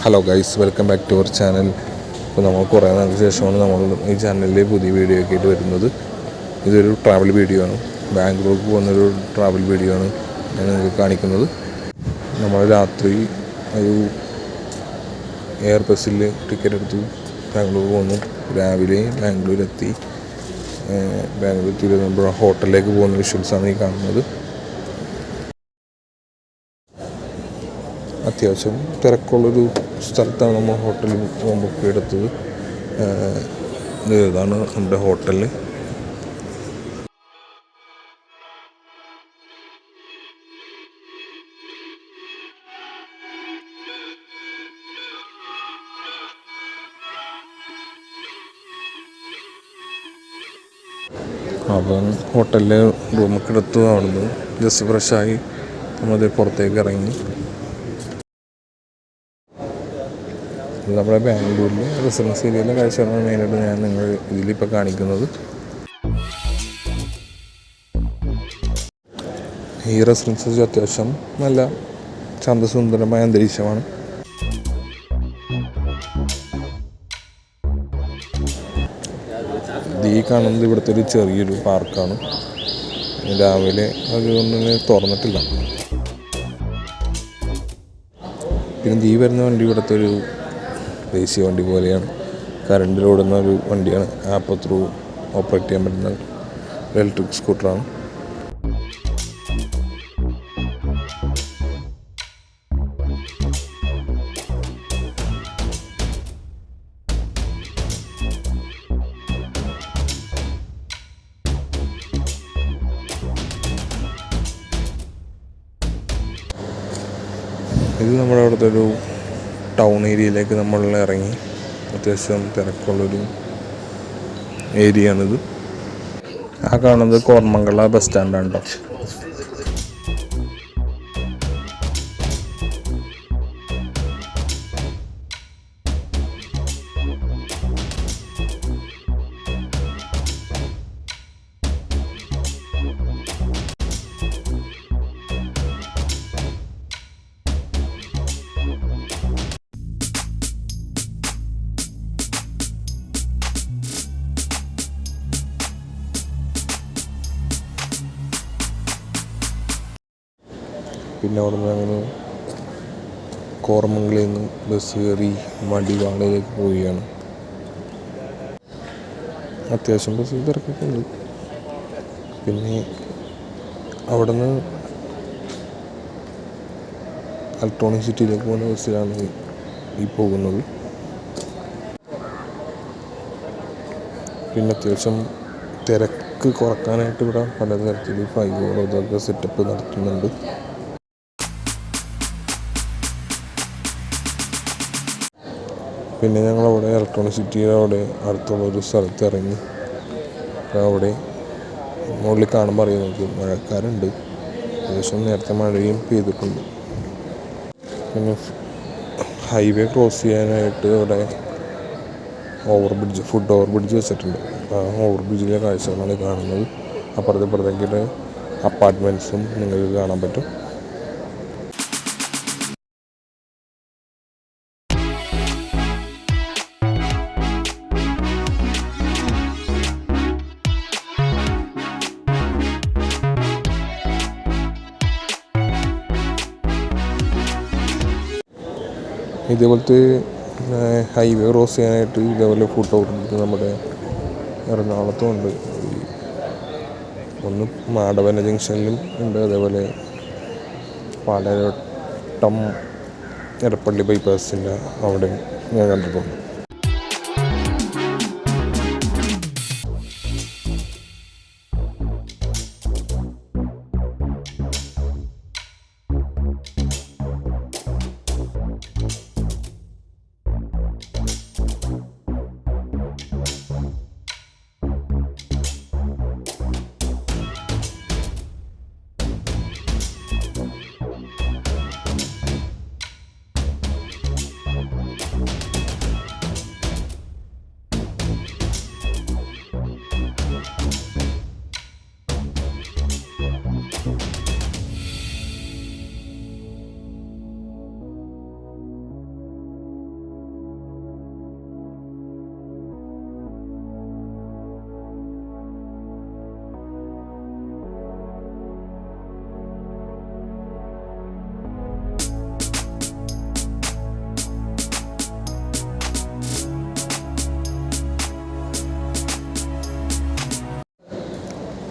Hello guys, welcome back to our channel. ഇപ്പോൾ നമ്മൾ കുറേ നാൾക്ക് ശേഷമാണ് നമ്മൾ ഈ ചാനലിൽ പുതിയ വീഡിയോ ഒക്കെ ആയിട്ട് വരുന്നത്. ഇതൊരു ട്രാവൽ വീഡിയോ ആണ്. ബാംഗ്ലൂർക്ക് പോകുന്നൊരു ട്രാവൽ വീഡിയോ ആണ് ഞാൻ നിങ്ങൾക്ക് കാണിക്കുന്നത്. നമ്മൾ രാത്രി ഒരു എയർ ബസ്സിൽ ടിക്കറ്റ് എടുത്തു ബാംഗ്ലൂർ പോന്നു. രാവിലെ ബാംഗ്ലൂരെത്തി. ബാംഗ്ലൂർ നമ്മൾ ഹോട്ടലിലേക്ക് പോകുന്ന വിഷ്വൽസാണ് ഈ കാണുന്നത്. അത്യാവശ്യം തിരക്കുള്ളൊരു സ്ഥലത്താണ് നമ്മൾ ഹോട്ടലിൽ ബുക്ക് എടുത്തത്. ഇതാണ് നമ്മുടെ ഹോട്ടലിൽ. അപ്പം ഹോട്ടലിൽ റൂമൊക്കെ എടുത്തു. അവിടുന്ന് ജസ്റ്റ് ഫ്രഷായി നമ്മളത് പുറത്തേക്ക് ഇറങ്ങി. നമ്മുടെ ബാംഗ്ലൂരിലെ റെസിഡൻസ് ഏരിയയിലെ കാഴ്ചകളാണ് മെയിനായിട്ട് ഞാൻ നിങ്ങൾ ഇതിലിപ്പോൾ കാണിക്കുന്നത്. ഈ റെസിഡൻസ് അത്യാവശ്യം നല്ല ശാന്തസുന്ദരമായ അന്തരീക്ഷമാണ്. ഈ കാണുന്നത് ഇവിടുത്തെ ഒരു ചെറിയൊരു പാർക്കാണ്. രാവിലെ അതൊന്നും തുറന്നിട്ടില്ല. പിന്നെ ഈ വരുന്ന വണ്ടി ഇവിടുത്തെ ഒരു ദേശീയ വണ്ടി പോലെയാണ്. കറണ്ടിലോടുന്ന ഒരു വണ്ടിയാണ്. ആപ്പ് ത്രൂ ഓപ്പറേറ്റ് ചെയ്യാൻ പറ്റുന്ന ഇലക്ട്രിക് സ്കൂട്ടറാണ്. ഇത് നമ്മുടെ അവിടുത്തെ ഒരു ടൗൺ ഏരിയയിലേക്ക് നമ്മൾ ഇറങ്ങി. അത്യാവശ്യം തിരക്കുള്ളൊരു ഏരിയയാണിത്. ആ കാണുന്നത് കോർമംഗള ബസ് സ്റ്റാൻഡാണ് കേട്ടോ. പിന്നെ അവിടെ നിന്ന് അങ്ങനെ കോർമംഗലയിൽ നിന്ന് ബസ് കയറി മടിവാളയിലേക്ക് പോവുകയാണ്. അത്യാവശ്യം ബസ് തിരക്കൊക്കെ ഉണ്ട്. പിന്നെ അവിടെ നിന്ന് ഇലക്ട്രോണിക് സിറ്റിയിലേക്ക് പോകുന്ന ബസ്സിലാണ് ഈ പോകുന്നത്. പിന്നെ അത്യാവശ്യം തിരക്ക് കുറക്കാനായിട്ട് ഇവിടെ പലതരത്തിൽ ഫൈബറും ഇതൊക്കെ സെറ്റപ്പ് നടത്തുന്നുണ്ട്. പിന്നെ ഞങ്ങളവിടെ ഇലക്ട്രോണിക് സിറ്റിയുടെ അവിടെ അടുത്തുള്ളൊരു സ്ഥലത്ത് ഇറങ്ങി. അവിടെ മുകളിൽ കാണുമ്പോൾ അറിയാം നമുക്ക് മഴക്കാരുണ്ട്. ഏകദേശം നേരത്തെ മഴയും പെയ്തിട്ടുണ്ട്. പിന്നെ ഹൈവേ ക്രോസ് ചെയ്യാനായിട്ട് അവിടെ ഫുഡ് ഓവർ ബ്രിഡ്ജ് വെച്ചിട്ടുണ്ട്. ആ ഓവർ ബ്രിഡ്ജിലെ കാഴ്ചകളാണ് കാണുന്നത്. അപ്പുറത്തേക്ക് അപ്പാർട്ട്മെൻറ്റ്സും നിങ്ങൾക്ക് കാണാൻ പറ്റും. ഇതേപോലത്തെ ഹൈവേ ക്രോസ് ചെയ്യാനായിട്ട് ഇതേപോലെ ഫുഡ് ഓവർ നമ്മുടെ എറണാകുളത്തും ഉണ്ട്. ഒന്ന് മാടവന ജംഗ്ഷനിലും ഉണ്ട്. അതേപോലെ പാലാരിവട്ടം എടപ്പള്ളി ബൈപ്പാസിൻ്റെ അവിടെ ഞാൻ കണ്ടിട്ടുണ്ട്.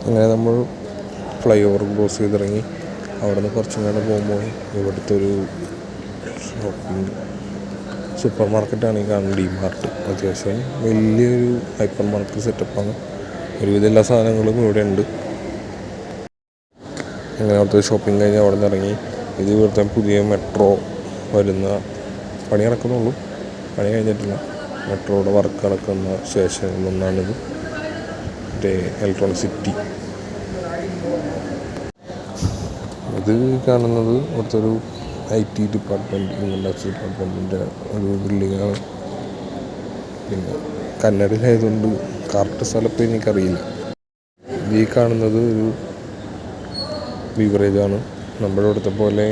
അങ്ങനെ നമ്മൾ ഫ്ലൈ ഓവർ ക്രോസ് ചെയ്തിറങ്ങി. അവിടെ നിന്ന് കുറച്ചും കൂടെ പോകുമ്പോൾ ഇവിടുത്തെ ഒരു ഷോപ്പിംഗ് സൂപ്പർ മാർക്കറ്റാണ് ഈ കാണുന്നത്, ഡി മാർട്ട്. അത്യാവശ്യം വലിയൊരു ഹൈപ്പർ മാർക്കറ്റ് സെറ്റപ്പാണ്. ഒരുവിധം എല്ലാ സാധനങ്ങളും ഇവിടെ ഉണ്ട്. അങ്ങനെ അവിടുത്തെ ഷോപ്പിംഗ് കഴിഞ്ഞ് അവിടെ നിന്ന് ഇറങ്ങി. ഇത് ഇവിടുത്തെ പുതിയ മെട്രോ വരുന്ന പണി നടക്കുന്നുള്ളൂ, പണി കഴിഞ്ഞിട്ടില്ല. മെട്രോയുടെ വർക്ക് നടക്കുന്ന സ്റ്റേഷനിലൊന്നാണിത്, മറ്റേ ഇലക്ട്രോണിക് സിറ്റി. ഇത് കാണുന്നത് ഇവിടുത്തെ ഒരു IT ഡിപ്പാർട്ട്മെൻറ്റ്, ഇൻകം ടാക്സ് ഡിപ്പാർട്ട്മെൻറ്റിൻ്റെ ഒരു ബിൽഡിങ്ങാണ്. പിന്നെ കന്നഡയിലായതുകൊണ്ട് കറക്റ്റ് സ്ഥലത്ത് എനിക്കറിയില്ല. ഈ കാണുന്നത് ഒരു ബീവറേജാണ്. നമ്മുടെ ഇവിടുത്തെ പോലെ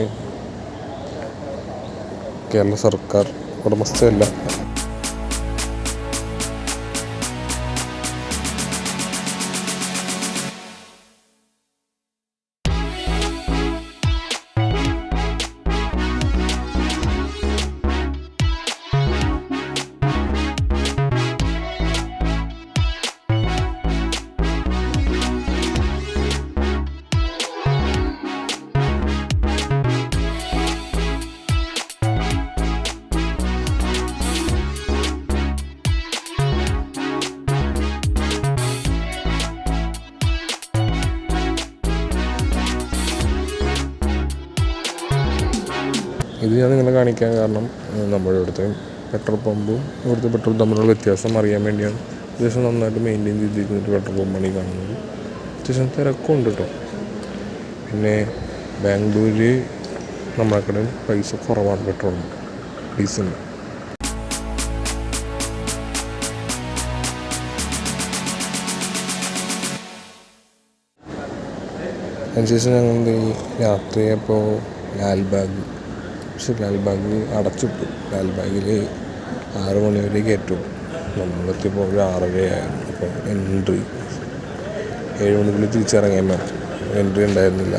കേരള സർക്കാർ ഉടമസ്ഥയല്ല. ഇത് ഞാൻ നിങ്ങളെ കാണിക്കാൻ കാരണം നമ്മുടെ ഇവിടുത്തെ പെട്രോൾ പമ്പും ഇവിടുത്തെ പെട്രോൾ തമ്മിലുള്ള വ്യത്യാസം അറിയാൻ വേണ്ടിയാണ്. അത്യാവശ്യം നന്നായിട്ട് മെയിൻറ്റെയിൻ ചെയ്തിരിക്കുന്നൊരു പെട്രോൾ പമ്പാണ് ഈ കാണുന്നത്. അത്യാവശ്യം തിരക്കുണ്ട് കേട്ടോ. പിന്നെ ബാംഗ്ലൂരിൽ നമ്മളെക്കാളും പൈസ കുറവാണ് പെട്രോളിന്, ഡീസലിന്. അതിനുശേഷം ഞങ്ങൾ ഈ രാത്രിയായപ്പോൾ ലാൽബാഗ്, പക്ഷെ ലാൽബാഗ് അടച്ചിട്ടു. ലാൽബാഗിൽ 6 മണി വരെ കയറ്റും. നമ്മളെത്തിയപ്പോൾ ഒരു 6:30 ആയിരുന്നു. അപ്പോൾ എൻട്രി 7 മണിക്കുള്ളിൽ തിരിച്ചിറങ്ങിയാൽ മതി, എൻട്രി ഉണ്ടായിരുന്നില്ല.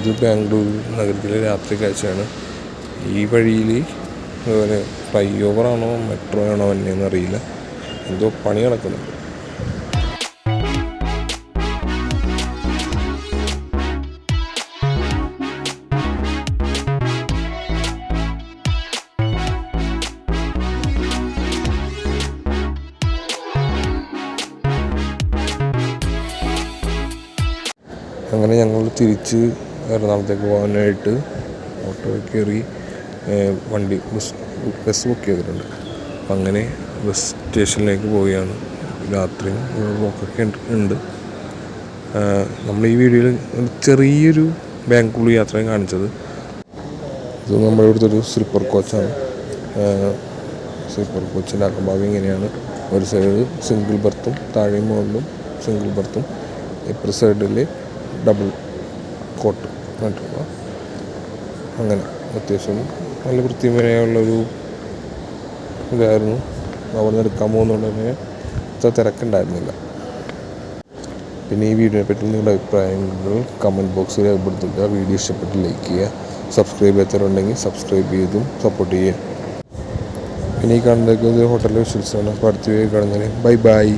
ഇത് ബാംഗ്ലൂർ നഗരത്തിലെ രാത്രി കാഴ്ചയാണ്. ഈ വഴിയിൽ ഫ്ലൈ ഓവറാണോ മെട്രോ ആണോ എന്നെയൊന്നും അറിയില്ല, എന്തോ പണി നടക്കുന്നുണ്ട്. അങ്ങനെ ഞങ്ങൾ തിരിച്ച് എറണാകുളത്തേക്ക് പോകാനായിട്ട് ഓട്ടോ കയറി ബസ് ബുക്ക് ചെയ്തിട്ടുണ്ട്. അപ്പം അങ്ങനെ ബസ് സ്റ്റേഷനിലേക്ക് പോവുകയാണ്. രാത്രിയും ബ്ലോക്കൊക്കെ ഉണ്ട്. നമ്മൾ ഈ വീഡിയോയിൽ ചെറിയൊരു ബാംഗ്ലൂർ യാത്രയും കാണിച്ചത്. ഇത് നമ്മുടെ ഇവിടുത്തെ ഒരു സ്ലീപ്പർ കോച്ചാണ്. സ്ലീപ്പർ കോച്ചിൻ്റെ അകംഭാഗം ഇങ്ങനെയാണ്. ഒരു സൈഡ് സിംഗിൾ ബർത്തും താഴെയും മുകളിലും സിംഗിൾ ബർത്തും, ഇപ്പുറ സൈഡിൽ ഡബിൾ കോട്ട് കണ്ടിട്ടുള്ള. അങ്ങനെ അത്യാവശ്യം നല്ല വൃത്തിമേനയുള്ളൊരു ഇതായിരുന്നു. അവിടെ നിന്ന് എടുക്കാൻ പോകുന്നതുകൊണ്ട് തന്നെ അത്ര തിരക്കുണ്ടായിരുന്നില്ല. പിന്നെ ഈ വീഡിയോയെ പറ്റി നിങ്ങളുടെ അഭിപ്രായങ്ങൾ കമൻറ്റ് ബോക്സിൽ രേഖപ്പെടുത്തുക. വീഡിയോ ഇഷ്ടപ്പെട്ട് ലൈക്ക് ചെയ്യുക. സബ്സ്ക്രൈബ് ചെയ്യാത്തവരുണ്ടെങ്കിൽ സബ്സ്ക്രൈബ് ചെയ്തും സപ്പോർട്ട് ചെയ്യുക. പിന്നെ ഈ കാണുന്നതൊക്കെ ഹോട്ടലിലെ വിഷ്വൽസാണ്. അപ്പോൾ അടുത്ത വീഡിയോ കാണുന്നതിന് ബൈ.